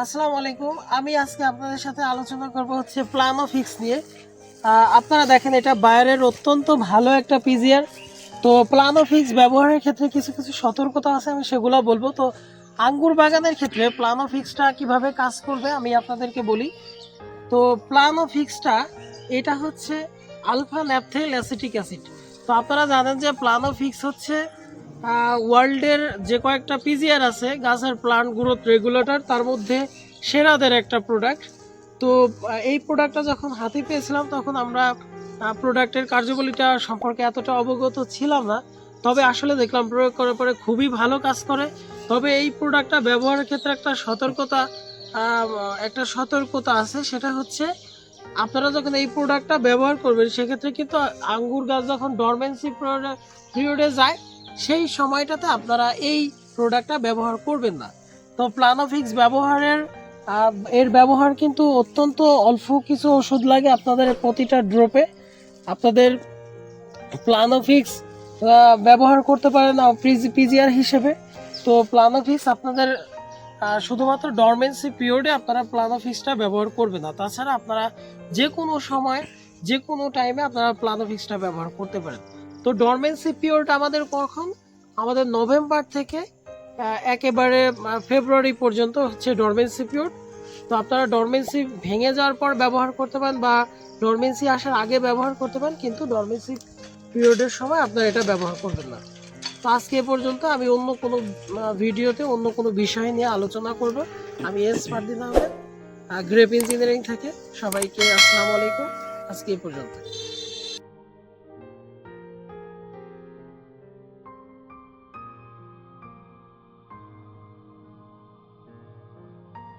আসসালামু আলাইকুম। আমি আজকে আপনাদের সাথে আলোচনা করব হচ্ছে প্লানোফিক্স নিয়ে। আপনারা দেখেন এটা বায়ারের অত্যন্ত ভালো একটা পিজিআর। তো প্লানোফিক্স ব্যবহারের ক্ষেত্রে কিছু কিছু সতর্কতা আছে, আমি সেগুলো বলবো। তো আঙ্গুর বাগানের ক্ষেত্রে প্লানোফিক্সটা কিভাবে কাজ করবে আমি আপনাদেরকে বলি। তো প্লানোফিক্সটা এটা হচ্ছে আলফা ন্যাপথেল অ্যাসিটিক অ্যাসিড। তো আপনারা জানেন যে প্লানোফিক্স হচ্ছে ওয়ার্ল্ডের যে কয়েকটা পিজিআর আছে গাছের প্লান্ট গ্রোথ রেগুলেটর, তার মধ্যে সেরাদের একটা প্রোডাক্ট। তো এই প্রোডাক্টটা যখন হাতে পেয়েছিলাম তখন আমরা প্রোডাক্টের কার্যকারিতা সম্পর্কে এতটা অবগত ছিলাম না, তবে আসলে দেখলাম প্রয়োগ করার পরে খুবই ভালো কাজ করে। তবে এই প্রোডাক্টটা ব্যবহারের ক্ষেত্রে একটা সতর্কতা আছে, সেটা হচ্ছে আপনারা যখন এই প্রোডাক্টটা ব্যবহার করবেন সেক্ষেত্রে কিন্তু আঙ্গুর গাছ যখন ডরমেন্সি পিরিয়ডে যায় সেই সময়টাতে আপনারা এই প্রোডাক্টটা ব্যবহার করবেন না। তো প্লানোফিক্স এর ব্যবহার কিন্তু অত্যন্ত অল্প কিছু ওষুধ লাগে আপনাদের প্রতিটা ড্রপে। আপনাদের প্লানোফিক্স ব্যবহার করতে পারেন পিজিআর হিসেবে। তো প্লানোফিক্স আপনাদের শুধুমাত্র ডরমেন্সি পিরিয়ডে আপনারা প্লানোফিক্সটা ব্যবহার করবেন না, তাছাড়া আপনারা যে কোনো সময় যে কোনো টাইমে আপনারা প্লানোফিক্সটা ব্যবহার করতে পারেন। তো ডরমেন্সি পিরিয়ড আমাদের কখন? আমাদের নভেম্বর থেকে একেবারে ফেব্রুয়ারি পর্যন্ত হচ্ছে ডরমেন্সি পিরিয়ড। তো আপনারা ডরমেন্সি ভেঙে যাওয়ার পর ব্যবহার করতে পারেন বা ডরমেন্সি আসার আগে ব্যবহার করতে পারেন, কিন্তু ডরমেন্সি পিরিয়ডের সময় আপনারা এটা ব্যবহার করবেন না। তো আজকে এ পর্যন্ত। আমি অন্য কোনো ভিডিওতে অন্য কোনো বিষয় নিয়ে আলোচনা করব। আমি ফারদিন আহমেদ, গ্রেপ ইঞ্জিনিয়ারিং থেকে। সবাইকে আসসালামু আলাইকুম। আজকে এ পর্যন্ত।